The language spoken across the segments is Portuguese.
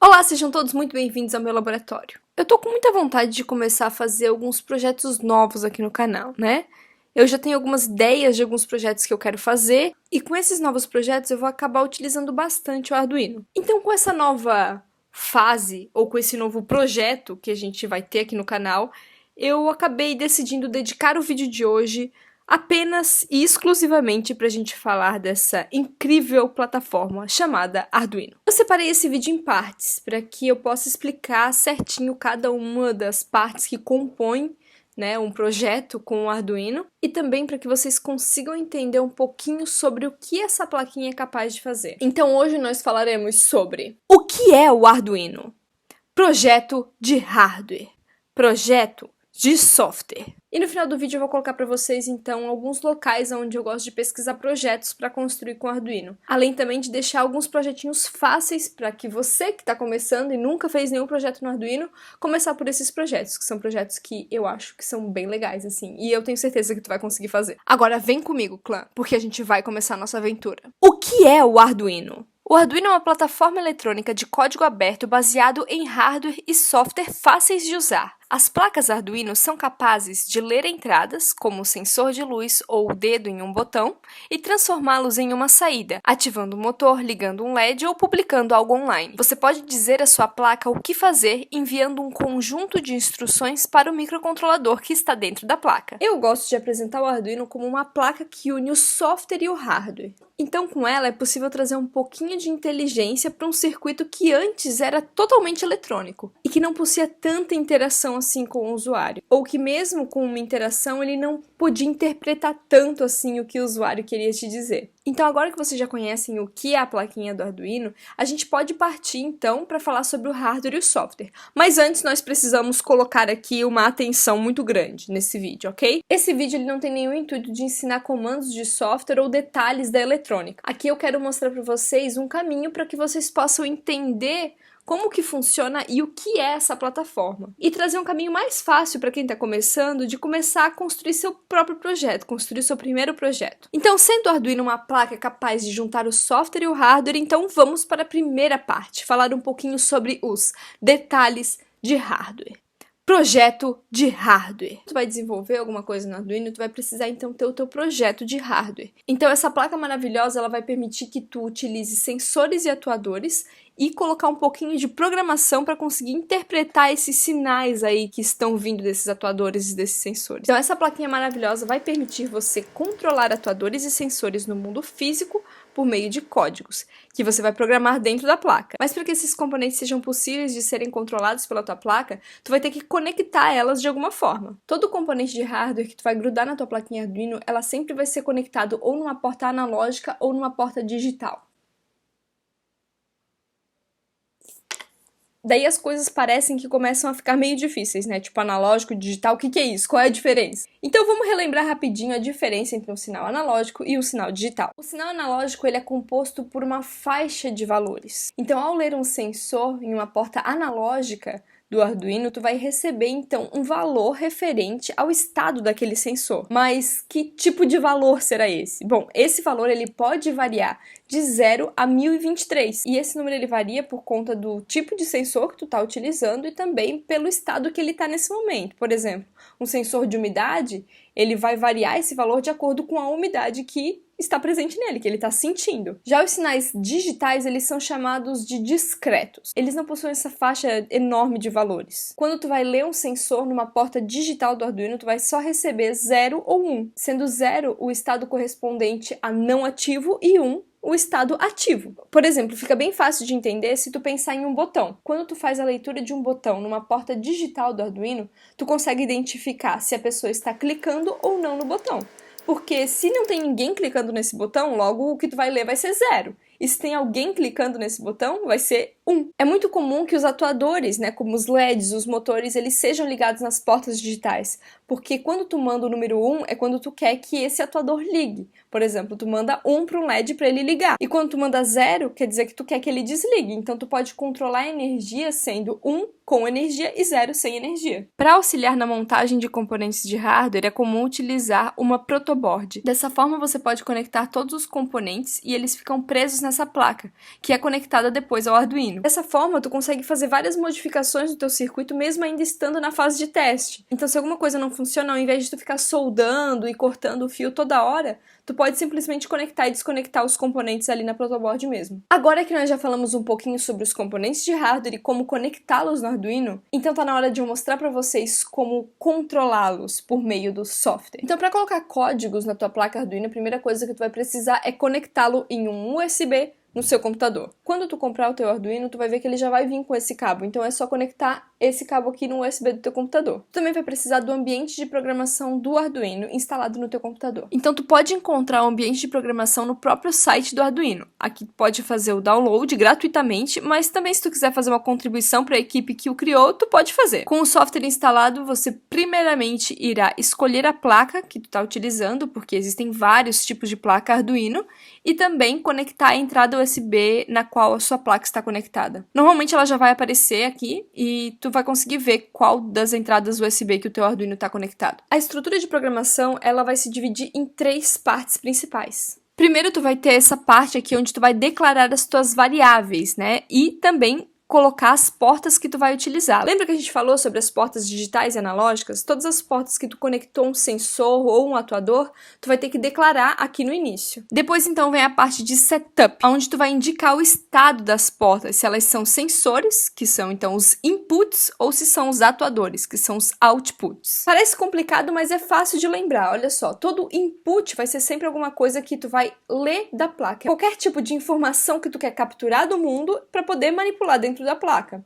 Olá, sejam todos muito bem-vindos ao meu laboratório. Eu tô com muita vontade de começar a fazer alguns projetos novos aqui no canal, né? Eu já tenho algumas ideias de alguns projetos que eu quero fazer, e com esses novos projetos eu vou acabar utilizando bastante o Arduino. Então, com essa nova fase, ou com esse novo projeto que a gente vai ter aqui no canal, eu acabei decidindo dedicar o vídeo de hoje apenas e exclusivamente para a gente falar dessa incrível plataforma chamada Arduino. Eu separei esse vídeo em partes para que eu possa explicar certinho cada uma das partes que compõem, né, um projeto com o Arduino, e também para que vocês consigam entender um pouquinho sobre o que essa plaquinha é capaz de fazer. Então hoje nós falaremos sobre o que é o Arduino, projeto de hardware, projeto de software. E no final do vídeo eu vou colocar para vocês, então, alguns locais onde eu gosto de pesquisar projetos para construir com Arduino. Além também de deixar alguns projetinhos fáceis para que você que está começando e nunca fez nenhum projeto no Arduino, começar por esses projetos, que são projetos que eu acho que são bem legais, assim. E eu tenho certeza que tu vai conseguir fazer. Agora vem comigo, clã, porque a gente vai começar a nossa aventura. O que é o Arduino? O Arduino é uma plataforma eletrônica de código aberto baseado em hardware e software fáceis de usar. As placas Arduino são capazes de ler entradas, como o sensor de luz ou o dedo em um botão, e transformá-los em uma saída, ativando o motor, ligando um LED ou publicando algo online. Você pode dizer à sua placa o que fazer enviando um conjunto de instruções para o microcontrolador que está dentro da placa. Eu gosto de apresentar o Arduino como uma placa que une o software e o hardware. Então, com ela, é possível trazer um pouquinho de inteligência para um circuito que antes era totalmente eletrônico e que não possuía tanta interação assim com o usuário, ou que mesmo com uma interação ele não podia interpretar tanto assim o que o usuário queria te dizer. Então, agora que vocês já conhecem o que é a plaquinha do Arduino, a gente pode partir então para falar sobre o hardware e o software. Mas antes nós precisamos colocar aqui uma atenção muito grande nesse vídeo, ok? Esse vídeo ele não tem nenhum intuito de ensinar comandos de software ou detalhes da eletrônica. Aqui eu quero mostrar para vocês um caminho para que vocês possam entender como que funciona e o que é essa plataforma. E trazer um caminho mais fácil para quem está começando de começar a construir seu próprio projeto, construir seu primeiro projeto. Então, sendo o Arduino uma placa capaz de juntar o software e o hardware, então vamos para a primeira parte, falar um pouquinho sobre os detalhes de hardware. Projeto de hardware. Tu vai desenvolver alguma coisa no Arduino, tu vai precisar então ter o teu projeto de hardware. Então essa placa maravilhosa, ela vai permitir que tu utilize sensores e atuadores e colocar um pouquinho de programação para conseguir interpretar esses sinais aí que estão vindo desses atuadores e desses sensores. Então essa plaquinha maravilhosa vai permitir você controlar atuadores e sensores no mundo físico por meio de códigos, que você vai programar dentro da placa. Mas para que esses componentes sejam possíveis de serem controlados pela tua placa, tu vai ter que conectar elas de alguma forma. Todo componente de hardware que tu vai grudar na tua plaquinha Arduino, ela sempre vai ser conectado ou numa porta analógica ou numa porta digital. Daí as coisas parecem que começam a ficar meio difíceis, né? Tipo analógico, digital, o que é isso? Qual é a diferença? Então vamos relembrar rapidinho a diferença entre um sinal analógico e um sinal digital. O sinal analógico ele é composto por uma faixa de valores. Então ao ler um sensor em uma porta analógica do Arduino, tu vai receber então um valor referente ao estado daquele sensor. Mas que tipo de valor será esse? Bom, esse valor ele pode variar de 0 a 1023. E esse número ele varia por conta do tipo de sensor que tu está utilizando e também pelo estado que ele está nesse momento. Por exemplo, um sensor de umidade, ele vai variar esse valor de acordo com a umidade que está presente nele, que ele está sentindo. Já os sinais digitais, eles são chamados de discretos. Eles não possuem essa faixa enorme de valores. Quando tu vai ler um sensor numa porta digital do Arduino, tu vai só receber 0 ou 1, sendo 0 o estado correspondente a não ativo e 1 o estado ativo. Por exemplo, fica bem fácil de entender se tu pensar em um botão. Quando tu faz a leitura de um botão numa porta digital do Arduino, tu consegue identificar se a pessoa está clicando ou não no botão. Porque se não tem ninguém clicando nesse botão, logo o que tu vai ler vai ser 0. E se tem alguém clicando nesse botão, vai ser 1. É muito comum que os atuadores, né, como os LEDs, os motores, eles sejam ligados nas portas digitais. Porque quando tu manda o número 1, é quando tu quer que esse atuador ligue. Por exemplo, tu manda 1 para um LED para ele ligar. E quando tu manda 0, quer dizer que tu quer que ele desligue. Então tu pode controlar a energia sendo 1 com energia e 0 sem energia. Para auxiliar na montagem de componentes de hardware, é comum utilizar uma protoboard. Dessa forma, você pode conectar todos os componentes e eles ficam presos nessa placa, que é conectada depois ao Arduino. Arduino. Dessa forma, tu consegue fazer várias modificações no teu circuito, mesmo ainda estando na fase de teste. Então, se alguma coisa não funciona, ao invés de tu ficar soldando e cortando o fio toda hora, tu pode simplesmente conectar e desconectar os componentes ali na protoboard mesmo. Agora que nós já falamos um pouquinho sobre os componentes de hardware e como conectá-los no Arduino, então tá na hora de eu mostrar pra vocês como controlá-los por meio do software. Então, para colocar códigos na tua placa Arduino, a primeira coisa que tu vai precisar é conectá-lo em um USB no seu computador. Quando tu comprar o teu Arduino, tu vai ver que ele já vai vir com esse cabo, então é só conectar esse cabo aqui no USB do teu computador. Tu também vai precisar do ambiente de programação do Arduino instalado no teu computador. Então tu pode encontrar o ambiente de programação no próprio site do Arduino. Aqui tu pode fazer o download gratuitamente, mas também se tu quiser fazer uma contribuição para a equipe que o criou, tu pode fazer. Com o software instalado, você primeiramente irá escolher a placa que tu está utilizando, porque existem vários tipos de placa Arduino, e também conectar a entrada USB na qual a sua placa está conectada. Normalmente ela já vai aparecer aqui e tu vai conseguir ver qual das entradas USB que o teu Arduino está conectado. A estrutura de programação ela vai se dividir em 3 partes principais. Primeiro tu vai ter essa parte aqui onde tu vai declarar as tuas variáveis, né? E também colocar as portas que tu vai utilizar. Lembra que a gente falou sobre as portas digitais e analógicas? Todas as portas que tu conectou um sensor ou um atuador, tu vai ter que declarar aqui no início. Depois, então, vem a parte de setup, onde tu vai indicar o estado das portas, se elas são sensores, que são, então, os inputs, ou se são os atuadores, que são os outputs. Parece complicado, mas é fácil de lembrar. Olha só, todo input vai ser sempre alguma coisa que tu vai ler da placa. Qualquer tipo de informação que tu quer capturar do mundo para poder manipular dentro da placa.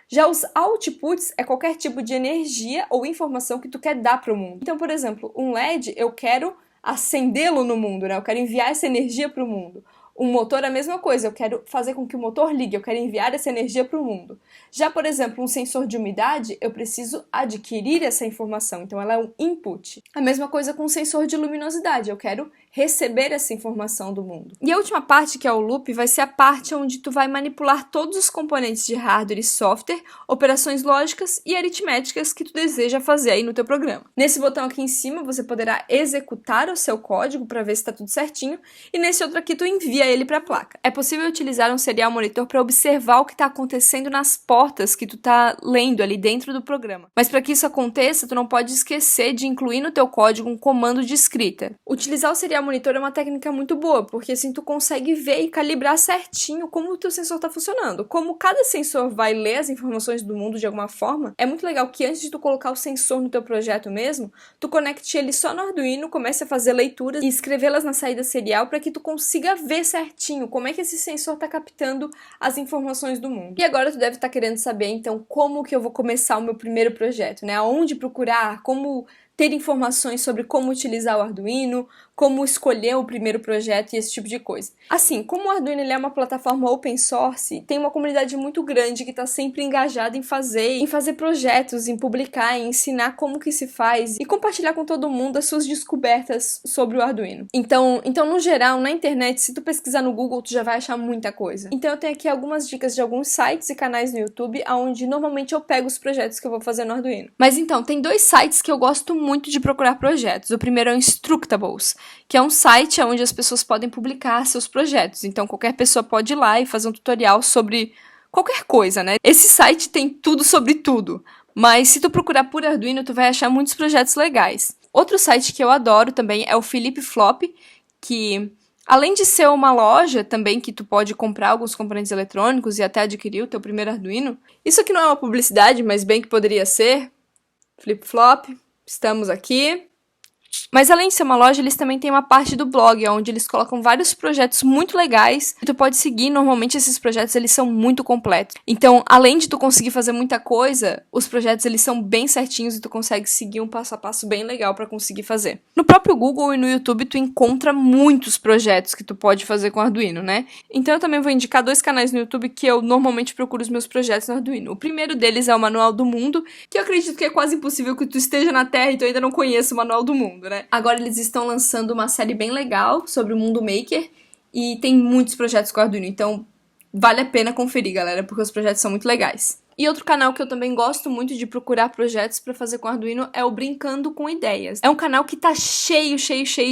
Já os outputs é qualquer tipo de energia ou informação que tu quer dar para o mundo. Então, por exemplo, um LED, eu quero acendê-lo no mundo, né? Eu quero enviar essa energia para o mundo. Um motor é a mesma coisa, eu quero fazer com que o motor ligue, eu quero enviar essa energia para o mundo. Já, por exemplo, um sensor de umidade, eu preciso adquirir essa informação, então ela é um input. A mesma coisa com um sensor de luminosidade, eu quero receber essa informação do mundo. E a última parte, que é o loop, vai ser a parte onde tu vai manipular todos os componentes de hardware e software, operações lógicas e aritméticas que tu deseja fazer aí no teu programa. Nesse botão aqui em cima, você poderá executar o seu código para ver se está tudo certinho, e nesse outro aqui tu envia ele para a placa. É possível utilizar um serial monitor para observar o que está acontecendo nas portas que tu está lendo ali dentro do programa. Mas para que isso aconteça, tu não pode esquecer de incluir no teu código um comando de escrita. Utilizar o serial monitor é uma técnica muito boa, porque assim tu consegue ver e calibrar certinho como o teu sensor está funcionando. Como cada sensor vai ler as informações do mundo de alguma forma, é muito legal que antes de tu colocar o sensor no teu projeto mesmo, tu conecte ele só no Arduino, comece a fazer leituras e escrevê-las na saída serial para que tu consiga ver certinho como é que esse sensor está captando as informações do mundo. E agora tu deve estar querendo saber, então, como que eu vou começar o meu primeiro projeto, né? Aonde procurar, como ter informações sobre como utilizar o Arduino, como escolher o primeiro projeto e esse tipo de coisa. Assim, como o Arduino ele é uma plataforma open source, tem uma comunidade muito grande que está sempre engajada em fazer projetos, em publicar, em ensinar como que se faz e compartilhar com todo mundo as suas descobertas sobre o Arduino. Então, no geral, na internet, se tu pesquisar no Google, tu já vai achar muita coisa. Então eu tenho aqui algumas dicas de alguns sites e canais no YouTube, onde normalmente eu pego os projetos que eu vou fazer no Arduino. Mas então, tem 2 sites que eu gosto muito de procurar projetos. O primeiro é o Instructables, que é um site onde as pessoas podem publicar seus projetos. Então, qualquer pessoa pode ir lá e fazer um tutorial sobre qualquer coisa, né? Esse site tem tudo sobre tudo, mas se tu procurar por Arduino, tu vai achar muitos projetos legais. Outro site que eu adoro também é o Philip Flop, que além de ser uma loja também que tu pode comprar alguns componentes eletrônicos e até adquirir o teu primeiro Arduino. Isso aqui não é uma publicidade, mas bem que poderia ser. Flip Flop, estamos aqui. Mas além de ser uma loja, eles também têm uma parte do blog, onde eles colocam vários projetos muito legais que tu pode seguir. Normalmente esses projetos eles são muito completos. Então, além de tu conseguir fazer muita coisa, os projetos eles são bem certinhos e tu consegue seguir um passo a passo bem legal para conseguir fazer. No próprio Google e no YouTube tu encontra muitos projetos que tu pode fazer com Arduino, né? Então eu também vou indicar 2 canais no YouTube que eu normalmente procuro os meus projetos no Arduino. O primeiro deles é o Manual do Mundo, que eu acredito que é quase impossível que tu esteja na Terra e tu ainda não conheça o Manual do Mundo, né? Agora eles estão lançando uma série bem legal sobre o mundo maker e tem muitos projetos com Arduino, então vale a pena conferir, galera, porque os projetos são muito legais. E outro canal que eu também gosto muito de procurar projetos pra fazer com Arduino é o Brincando com Ideias. É um canal que tá cheio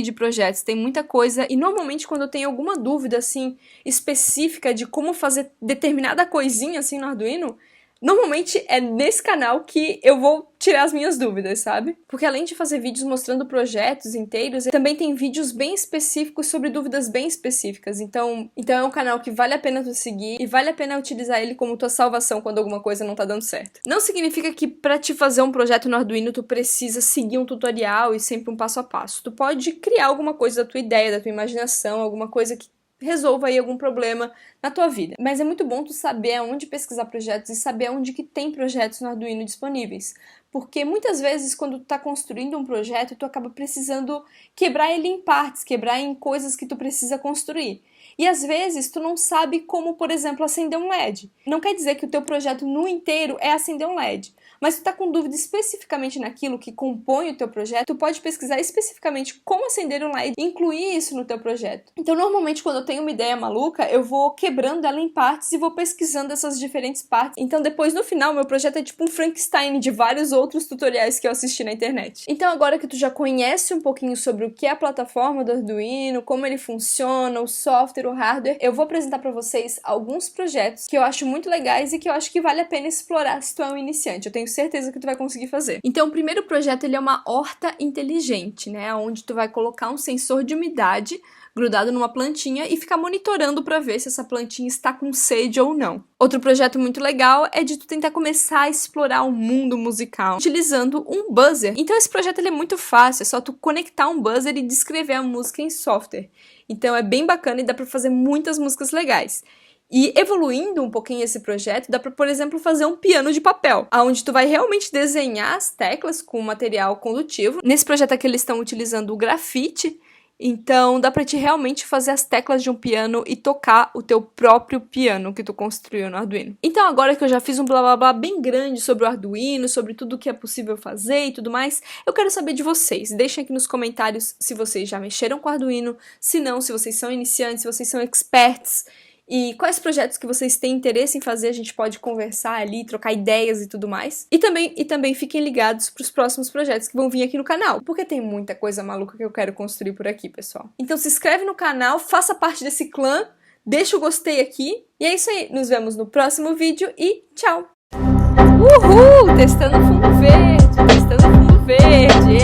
de projetos, tem muita coisa, e normalmente quando eu tenho alguma dúvida, assim, específica de como fazer determinada coisinha, assim, no Arduino, normalmente é nesse canal que eu vou tirar as minhas dúvidas, sabe? Porque além de fazer vídeos mostrando projetos inteiros, também tem vídeos bem específicos sobre dúvidas bem específicas. Então é um canal que vale a pena tu seguir e vale a pena utilizar ele como tua salvação quando alguma coisa não tá dando certo. Não significa que pra te fazer um projeto no Arduino tu precisa seguir um tutorial e sempre um passo a passo. Tu pode criar alguma coisa da tua ideia, da tua imaginação, alguma coisa que resolva aí algum problema na tua vida. Mas é muito bom tu saber aonde pesquisar projetos e saber aonde que tem projetos no Arduino disponíveis. Porque muitas vezes quando tu tá construindo um projeto, tu acaba precisando quebrar ele em partes, quebrar em coisas que tu precisa construir. E às vezes tu não sabe como, por exemplo, acender um LED. Não quer dizer que o teu projeto no inteiro é acender um LED. Mas tu tá com dúvida especificamente naquilo que compõe o teu projeto, tu pode pesquisar especificamente como acender um LED e incluir isso no teu projeto. Então, normalmente, quando eu tenho uma ideia maluca, eu vou quebrando ela em partes e vou pesquisando essas diferentes partes. Então, depois, no final, meu projeto é tipo um Frankenstein de vários outros tutoriais que eu assisti na internet. Então, agora que tu já conhece um pouquinho sobre o que é a plataforma do Arduino, como ele funciona, o software, o hardware, eu vou apresentar pra vocês alguns projetos que eu acho muito legais e que eu acho que vale a pena explorar se tu é um iniciante. Eu tenho certeza que tu vai conseguir fazer. Então, o primeiro projeto, ele é uma horta inteligente, né? Onde tu vai colocar um sensor de umidade grudado numa plantinha e ficar monitorando para ver se essa plantinha está com sede ou não. Outro projeto muito legal é de tu tentar começar a explorar o mundo musical utilizando um buzzer. Então esse projeto ele é muito fácil, é só tu conectar um buzzer e descrever a música em software. Então é bem bacana e dá para fazer muitas músicas legais. E evoluindo um pouquinho esse projeto, dá para, por exemplo, fazer um piano de papel, onde tu vai realmente desenhar as teclas com material condutivo. Nesse projeto aqui eles estão utilizando o grafite, então dá pra te realmente fazer as teclas de um piano e tocar o teu próprio piano que tu construiu no Arduino. Então agora que eu já fiz um blá blá blá bem grande sobre o Arduino, sobre tudo que é possível fazer e tudo mais, eu quero saber de vocês. Deixem aqui nos comentários se vocês já mexeram com o Arduino, se não, se vocês são iniciantes, se vocês são experts. E quais projetos que vocês têm interesse em fazer, a gente pode conversar ali, trocar ideias e tudo mais. E também fiquem ligados para os próximos projetos que vão vir aqui no canal, porque tem muita coisa maluca que eu quero construir por aqui, pessoal. Então se inscreve no canal, faça parte desse clã, deixa o gostei aqui. E é isso aí, nos vemos no próximo vídeo e tchau! Uhul! Testando fundo verde! Testando fundo verde!